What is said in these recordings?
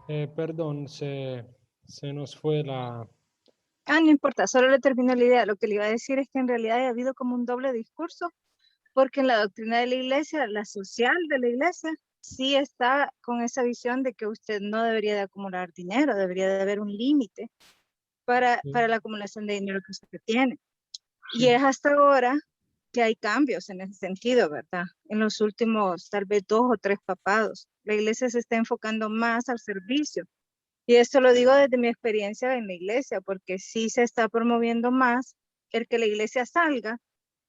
Perdón, se nos fue la... No importa, solo le termino la idea. Lo que le iba a decir es que en realidad ha habido como un doble discurso, porque en la doctrina de la iglesia, la social de la iglesia, sí está con esa visión de que usted no debería de acumular dinero, debería de haber un límite para la acumulación de dinero que usted tiene. Y es hasta ahora que hay cambios en ese sentido, ¿verdad? En los últimos tal vez 2 o 3 papados, la iglesia se está enfocando más al servicio. Y esto lo digo desde mi experiencia en la iglesia, porque sí se está promoviendo más el que la iglesia salga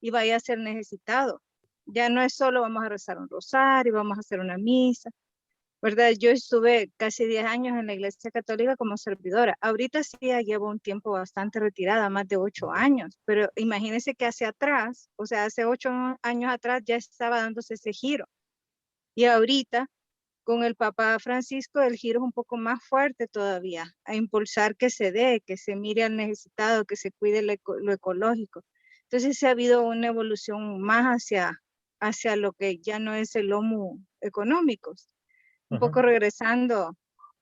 y vaya a ser necesitado. Ya no es solo vamos a rezar un rosario, vamos a hacer una misa, ¿verdad? Yo estuve casi 10 años en la iglesia católica como servidora. Ahorita sí ya llevo un tiempo bastante retirada, más de 8 años, pero imagínense que hacia atrás, o sea, hace 8 años atrás ya estaba dándose ese giro. Y ahorita con el Papa Francisco el giro es un poco más fuerte todavía, a impulsar que se dé, que se mire al necesitado, que se cuide lo ecológico. Entonces sí ha habido una evolución más hacia lo que ya no es el homo económicos, un Ajá. poco regresando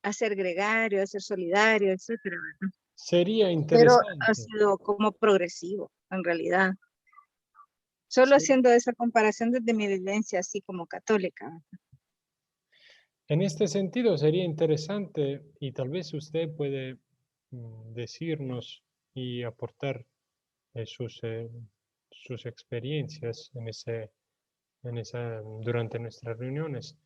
a ser gregario, a ser solidario, etcétera, ¿verdad? Sería Pero ha interesante. sido como progresivo, en realidad. Solo Sí. haciendo esa comparación desde mi vivencia así como católica, ¿verdad? En este sentido, sería interesante y tal vez usted puede decirnos y aportar sus experiencias durante nuestras reuniones,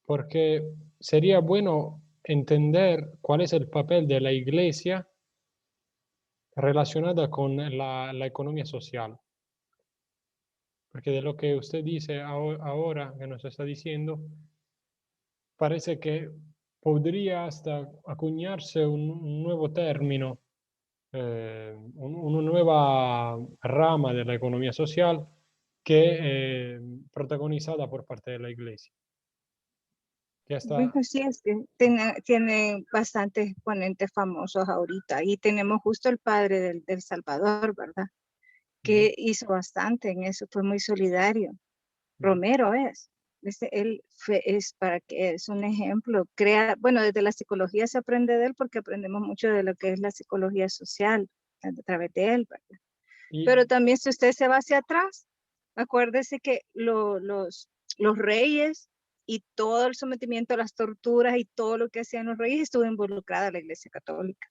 porque sería bueno entender cuál es el papel de la iglesia relacionada con la economía social, porque de lo que usted dice ahora, que nos está diciendo, parece que podría hasta acuñarse un nuevo término, una nueva rama de la economía social que protagonizada por parte de la iglesia. Ya Bueno, está. sí, es que tiene bastantes exponentes famosos ahorita y tenemos justo el padre del Salvador, ¿verdad? Ujú, Que hizo bastante en eso, fue muy solidario. ujú, Romero es. Él es para que es un ejemplo, crea, bueno, desde la psicología se aprende de él porque aprendemos mucho de lo que es la psicología social a través de él, ¿verdad? y Pero también si usted se va hacia atrás, acuérdese que los reyes y todo el sometimiento a las torturas y todo lo que hacían los reyes estuvo involucrada la Iglesia Católica,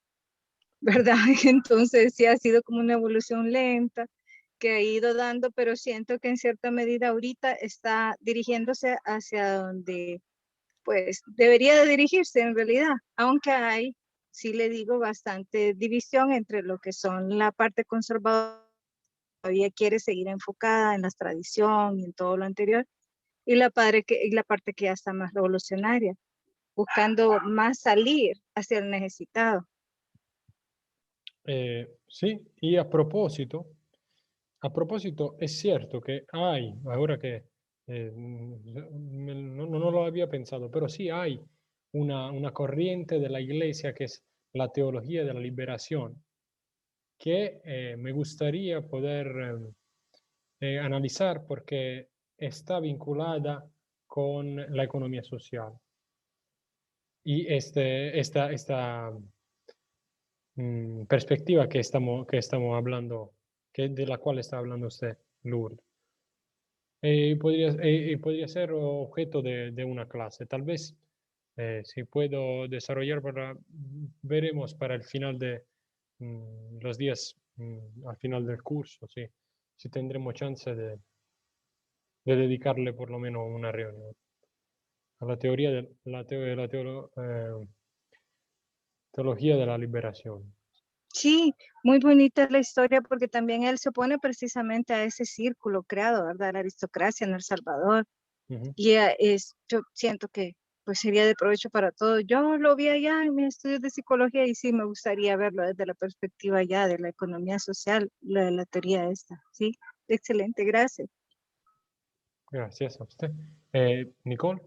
¿verdad? Entonces sí ha sido como una evolución lenta que ha ido dando, pero siento que en cierta medida ahorita está dirigiéndose hacia donde pues debería de dirigirse en realidad, aunque hay, sí le digo, bastante división entre lo que son la parte conservadora todavía quiere seguir enfocada en la tradición y en todo lo anterior, y la parte que ya está más revolucionaria, buscando más salir hacia el necesitado. sí, y a propósito, es cierto que hay, ahora que no lo había pensado, pero sí hay una corriente de la iglesia que es la teología de la liberación, que me gustaría poder analizar porque está vinculada con la economía social. Y esta perspectiva que estamos hablando, de la cual está hablando usted, Lourdes, podría ser objeto de una clase. Tal vez, si puedo desarrollar veremos para el final de los días, al final del curso, sí, si tendremos chance de dedicarle por lo menos una reunión a la teoría de teología de la liberación. Sí, muy bonita la historia porque también él se opone precisamente a ese círculo creado, ¿verdad? La aristocracia en El Salvador. Ujú. Y yo siento que pues sería de provecho para todos. Yo lo vi allá en mis estudios de psicología y sí me gustaría verlo desde la perspectiva ya de la economía social, la teoría esta. Sí, excelente, gracias. Gracias a usted. Nicole.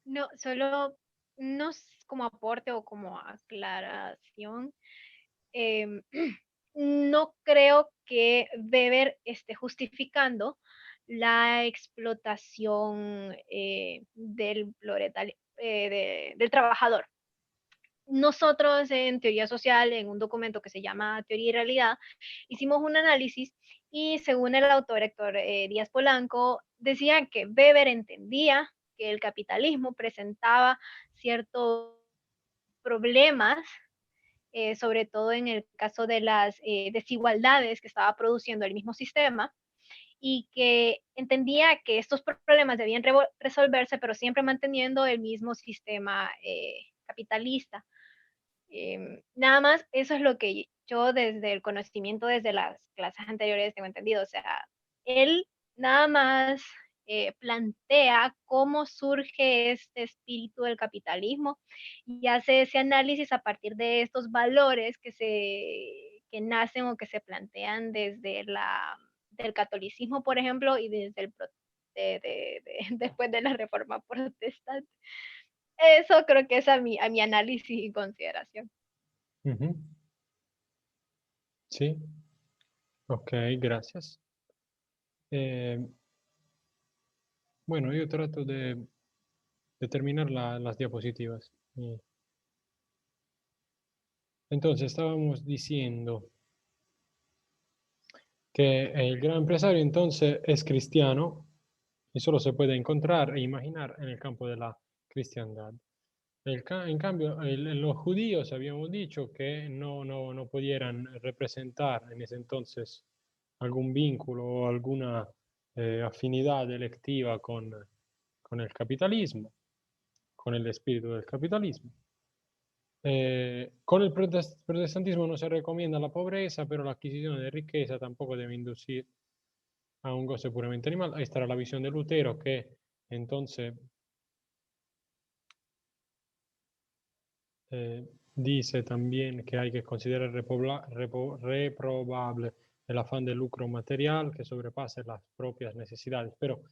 No, solo no como aporte o como aclaración. em, no creo que Weber esté justificando la explotación del del trabajador. Nosotros en teoría social, en un documento que se llama Teoría y Realidad, hicimos un análisis y según el autor Héctor Díaz Polanco, decía que Weber entendía que el capitalismo presentaba ciertos problemas, sobre todo en el caso de las desigualdades que estaba produciendo el mismo sistema, y que entendía que estos problemas debían resolverse, pero siempre manteniendo el mismo sistema capitalista. Nada más, eso es lo que yo desde el conocimiento, desde las clases anteriores tengo entendido. O sea, él nada más plantea cómo surge este espíritu del capitalismo y hace ese análisis a partir de estos valores que nacen o que se plantean desde del catolicismo, por ejemplo, y desde después de la Reforma Protestante. Eso creo que es a mi análisis y consideración. Ujú. Sí, ok, gracias. Bueno, yo trato de terminar las diapositivas. Entonces, estábamos diciendo que el gran empresario entonces es cristiano y solo se puede encontrar e imaginar en el campo de la cristiandad. En cambio, los judíos habíamos dicho que no pudieran representar en ese entonces algún vínculo o alguna afinidad electiva con el capitalismo, con el espíritu del capitalismo. Con el protestantismo no se recomienda la pobreza, pero la adquisición de riqueza tampoco debe inducir a un goce puramente animal. Ahí estará la visión de Lutero, que entonces dice también que hay que considerar reprobable el afán de lucro material que sobrepase las propias necesidades. Pero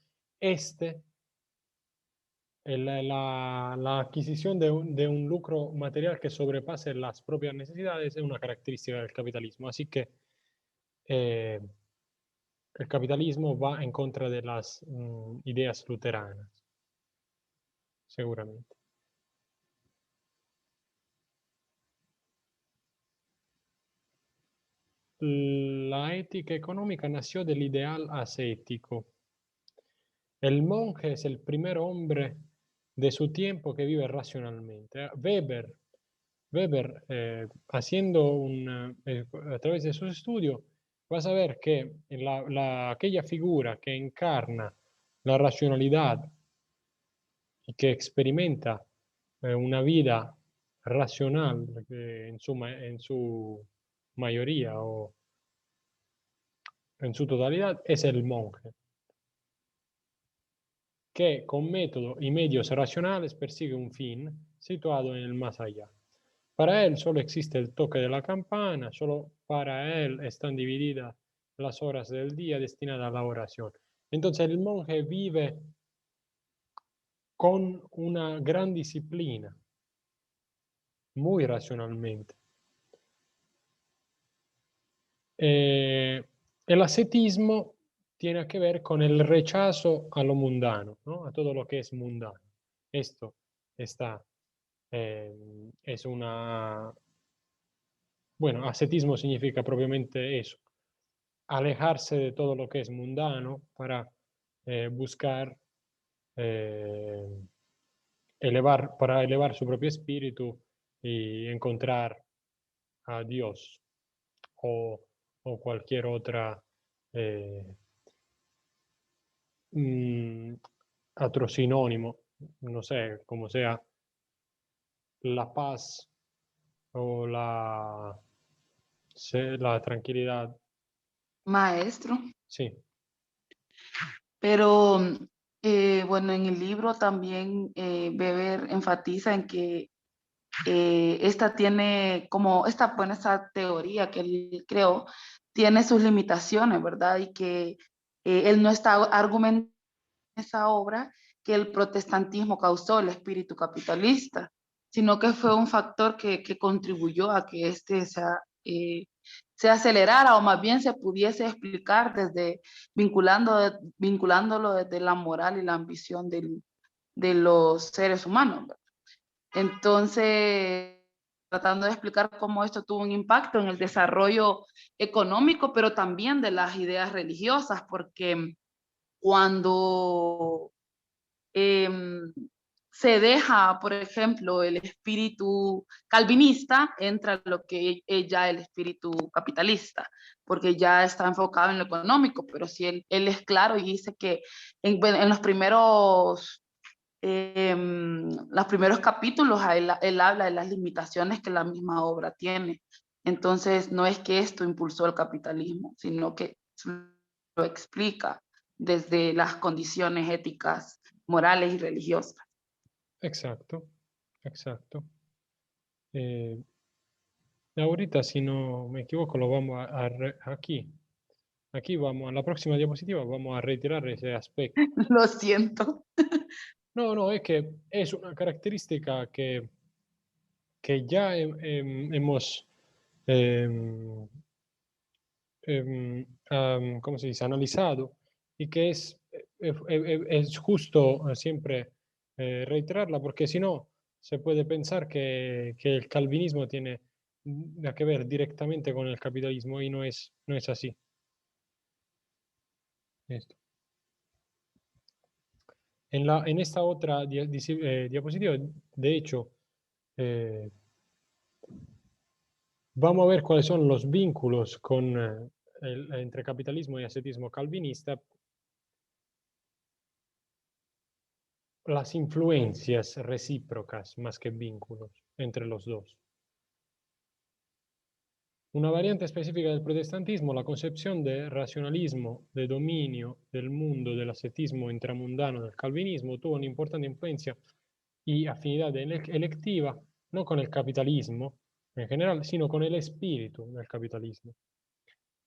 la adquisición de un lucro material que sobrepase las propias necesidades es una característica del capitalismo. Así que el capitalismo va en contra de las ideas luteranas, seguramente. La ética económica nació del ideal ascético. El monje es el primer hombre de su tiempo que vive racionalmente. Weber haciendo a través de sus estudios, vas a ver que aquella figura que encarna la racionalidad y que experimenta una vida racional en su mayoría o en su totalidad es el monje, que con método y medios racionales persigue un fin situado en el más allá. Para él solo existe el toque de la campana, solo para él están divididas las horas del día destinadas a la oración. Entonces el monje vive con una gran disciplina, muy racionalmente. El ascetismo tiene que ver con el rechazo a lo mundano, ¿no? A todo lo que es mundano. Esto es bueno, ascetismo significa propiamente eso, alejarse de todo lo que es mundano para buscar para elevar su propio espíritu y encontrar a Dios o cualquier otra otro sinónimo, no sé, como sea la paz o la tranquilidad. Maestro, Sí. pero bueno, en el libro también Weber enfatiza en que esta teoría que él creó tiene sus limitaciones, ¿verdad? Y que él no está argumentando en esa obra que el protestantismo causó el espíritu capitalista, sino que fue un factor que contribuyó a que se acelerara o más bien se pudiese explicar vinculándolo desde la moral y la ambición de los seres humanos, ¿verdad? Entonces, tratando de explicar cómo esto tuvo un impacto en el desarrollo económico, pero también de las ideas religiosas, porque cuando se deja, por ejemplo, el espíritu calvinista, entra lo que es ya el espíritu capitalista, porque ya está enfocado en lo económico, pero sí él es claro y dice que en los primeros capítulos él habla de las limitaciones que la misma obra tiene. Entonces, no es que esto impulsó el capitalismo, sino que lo explica desde las condiciones éticas, morales y religiosas. Exacto, exacto. Ahorita, si no me equivoco, lo vamos aquí. Aquí vamos, a la próxima diapositiva, vamos a retirar ese aspecto. Lo siento. No, no, es que es una característica que ya hemos, em, ¿cómo se dice?, analizado y que es justo siempre reiterarla, porque si no, se puede pensar que el calvinismo tiene que ver directamente con el capitalismo y no es así. Esto. En esta otra diapositiva, de hecho, vamos a ver cuáles son los vínculos entre capitalismo y ascetismo calvinista, las influencias recíprocas más que vínculos entre los dos. Una variante específica del protestantismo, la concepción de racionalismo, de dominio del mundo, del ascetismo intramundano del calvinismo, tuvo una importante influencia y afinidad electiva, no con el capitalismo en general, sino con el espíritu del capitalismo.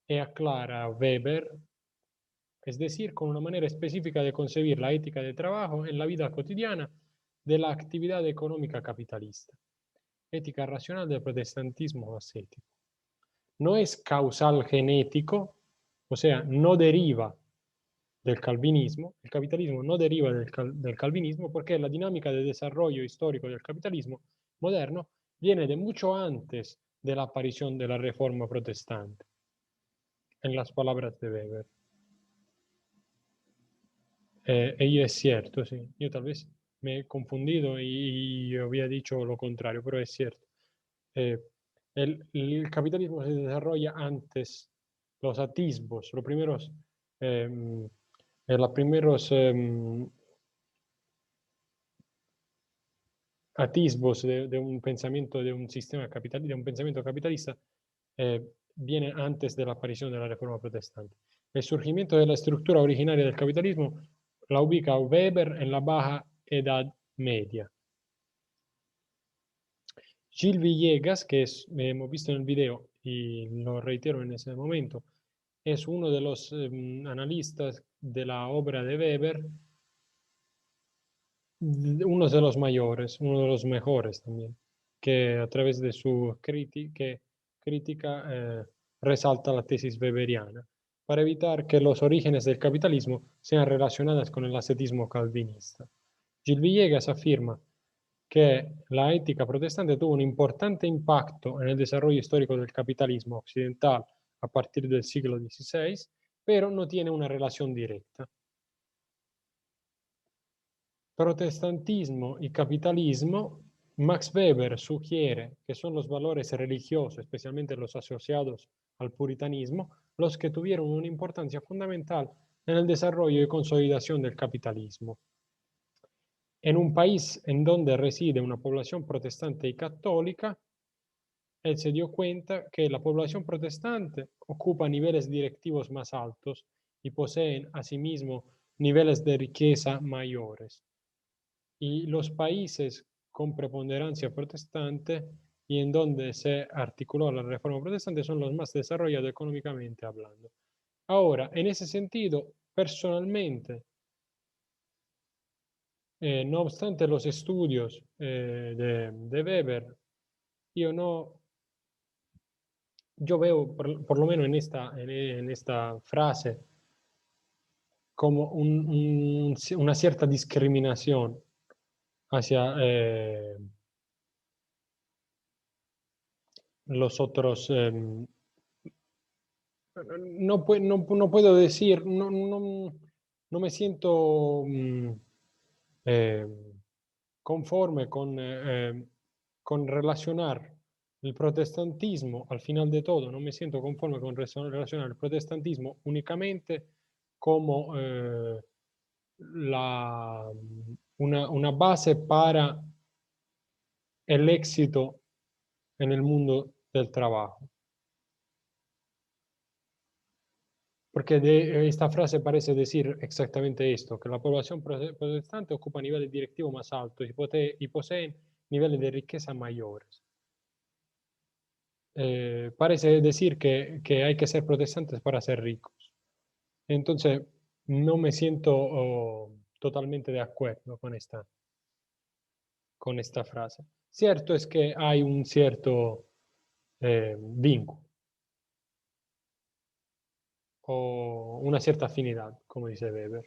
E aclara Weber, es decir, con una manera específica de concebir la ética de trabajo en la vida cotidiana de la actividad económica capitalista. Ética racional del protestantismo ascético. No es causal genético, o sea, no deriva del calvinismo, el capitalismo no deriva del calvinismo porque la dinámica de desarrollo histórico del capitalismo moderno viene de mucho antes de la aparición de la reforma protestante, en las palabras de Weber. Y es cierto, sí. Yo tal vez me he confundido y había dicho lo contrario, pero es cierto. El capitalismo se desarrolla antes, los atisbos, los primeros atisbos de un pensamiento, de un sistema capitalista, de un pensamiento capitalista, viene antes de la aparición de la reforma protestante. El surgimiento de la estructura originaria del capitalismo la ubica Weber en la Baja Edad Media. Gil Villegas, que hemos visto en el video y lo reitero en ese momento, es uno de los analistas de la obra de Weber, uno de los mayores, uno de los mejores también, que a través de su crítica resalta la tesis weberiana, para evitar que los orígenes del capitalismo sean relacionadas con el ascetismo calvinista. Gil Villegas afirma que la ética protestante tuvo un importante impacto en el desarrollo histórico del capitalismo occidental a partir del siglo XVI, pero no tiene una relación directa. Protestantismo y capitalismo, Max Weber sugiere que son los valores religiosos, especialmente los asociados al puritanismo, los que tuvieron una importancia fundamental en el desarrollo y consolidación del capitalismo. En un país en donde reside una población protestante y católica, él se dio cuenta que la población protestante ocupa niveles directivos más altos y poseen asimismo niveles de riqueza mayores. Y los países con preponderancia protestante y en donde se articuló la reforma protestante son los más desarrollados económicamente hablando. Ahora, en ese sentido, personalmente, no obstante los estudios de Weber, yo veo, por lo menos en esta frase, como una cierta discriminación hacia los otros. No puedo decir, no me siento conforme con relacionar el protestantismo, al final de todo, no me siento conforme con relacionar el protestantismo únicamente como una base para el éxito en el mundo del trabajo. Porque esta frase parece decir exactamente esto, que la población protestante ocupa niveles directivos más altos y poseen niveles de riqueza mayores. Parece decir que hay que ser protestantes para ser ricos. Entonces, no me siento totalmente de acuerdo con esta frase. Cierto es que hay un cierto vínculo o una cierta afinidad, como dice Weber.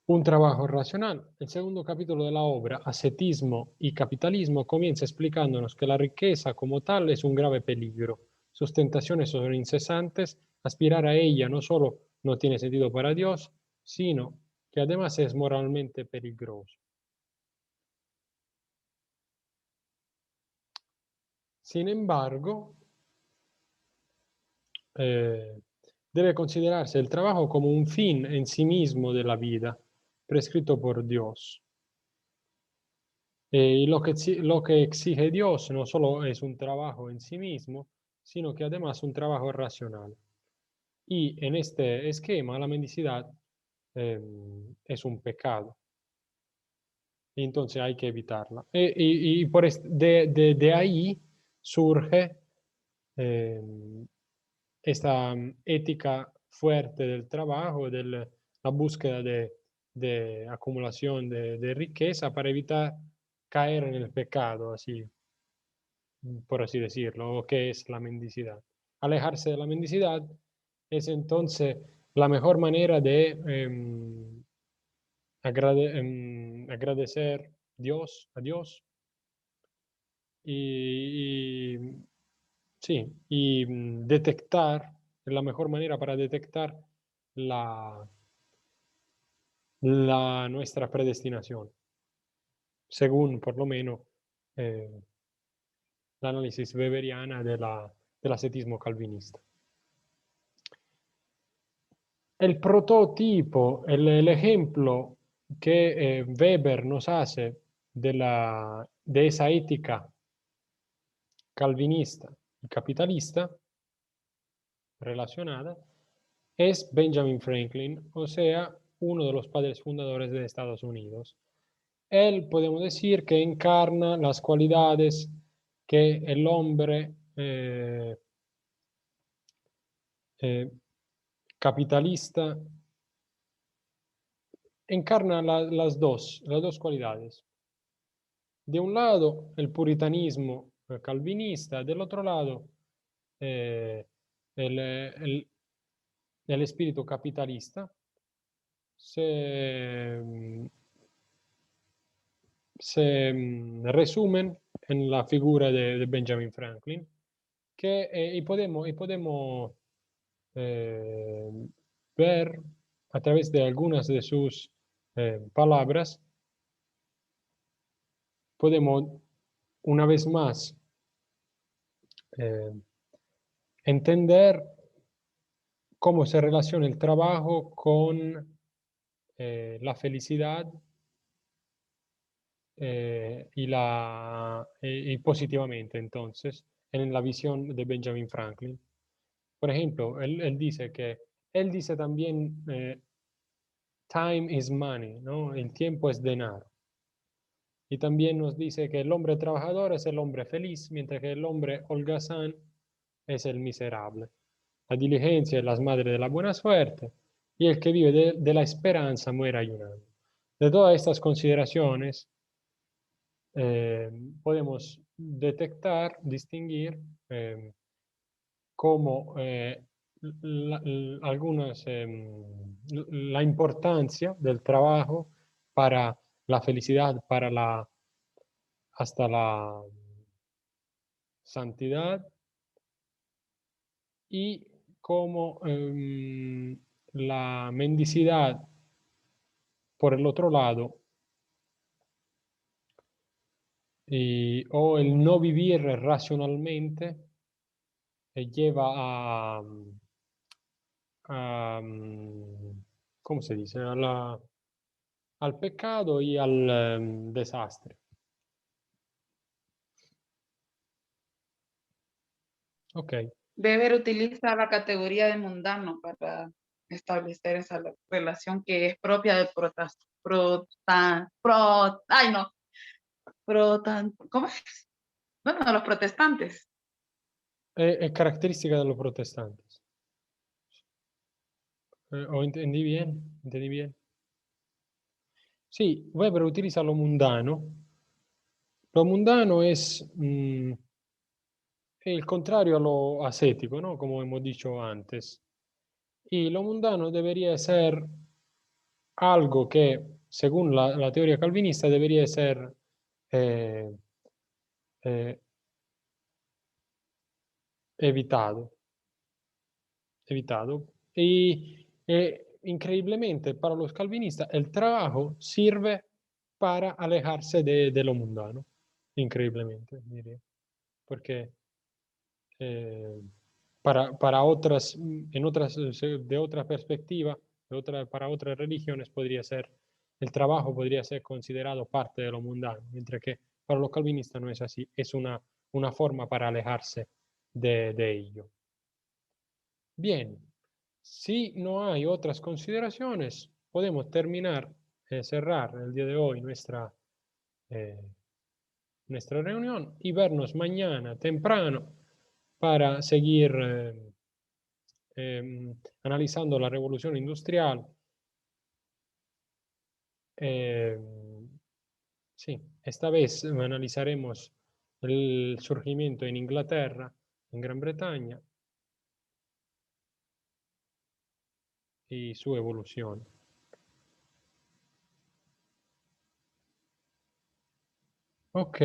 Un trabajo racional. El segundo capítulo de la obra, Ascetismo y Capitalismo, comienza explicándonos que la riqueza como tal es un grave peligro. Sus tentaciones son incesantes, aspirar a ella no solo no tiene sentido para Dios, sino que además es moralmente peligroso. Sin embargo, debe considerarse el trabajo como un fin en sí mismo de la vida, prescrito por Dios. Y lo que exige Dios no solo es un trabajo en sí mismo, sino que además es un trabajo racional. Y en este esquema la mendicidad es un pecado. Y entonces hay que evitarla. Y de ahí surge esta ética fuerte del trabajo, de la búsqueda de acumulación de riqueza para evitar caer en el pecado, así, por así decirlo, o que es la mendicidad. Alejarse de la mendicidad es entonces la mejor manera de agradecer a Dios y, sí, y detectar, la mejor manera para detectar nuestra predestinación, según por lo menos la análisis weberiana del ascetismo calvinista. El prototipo, el ejemplo que Weber nos hace de esa ética calvinista y capitalista relacionada es Benjamin Franklin, o sea, uno de los padres fundadores de Estados Unidos. Él, podemos decir, que encarna las cualidades que el hombre capitalista encarna las dos cualidades. De un lado, el puritanismo calvinista, del otro lado, el espíritu capitalista. Se resumen en la figura de Benjamin Franklin, y podemos ver a través de algunas de sus palabras, podemos una vez más entender cómo se relaciona el trabajo con la felicidad y positivamente, entonces, en la visión de Benjamin Franklin. Por ejemplo, él dice también, time is money, ¿no? El tiempo es dinero. Y también nos dice que el hombre trabajador es el hombre feliz, mientras que el hombre holgazán es el miserable. La diligencia es la madre de la buena suerte, y el que vive de la esperanza muere ayunando. De todas estas consideraciones, podemos detectar, distinguir cómo la importancia del trabajo para la felicidad hasta la santidad, y como la mendicidad, por el otro lado, o el no vivir racionalmente, lleva ¿cómo se dice? Al pecado y al desastre. Ok. Weber utiliza la categoría de mundano para establecer esa relación que es propia de ¿cómo es? Bueno, de los protestantes. Es característica de los protestantes. ¿O entendí bien? ¿Entendí bien? Sí, Weber utiliza lo mundano. Lo mundano es el contrario a lo ascético, ¿no? Como hemos dicho antes. Y lo mundano debería ser algo que, según la teoría calvinista, debería ser eh, eh, evitado. Y increíblemente, para los calvinistas, el trabajo sirve para alejarse de lo mundano. Increíblemente, diría. Porque para otras, de otra perspectiva, para otras religiones podría ser, el trabajo podría ser considerado parte de lo mundano, mientras que para los calvinistas no es así, es una forma para alejarse de ello. Bien, si no hay otras consideraciones, podemos terminar, cerrar el día de hoy nuestra reunión y vernos mañana temprano para seguir analizando la revolución industrial. Sí, esta vez analizaremos el surgimiento en Inglaterra, en Gran Bretaña, y su evolución. Ok.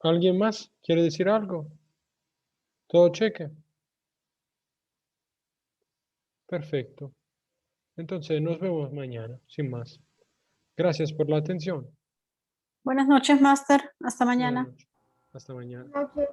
¿Alguien más quiere decir algo? ¿Todo cheque? Perfecto. Entonces nos vemos mañana, sin más. Gracias por la atención. Buenas noches, Máster. Hasta Buenas mañana. noches. Hasta mañana. Noches.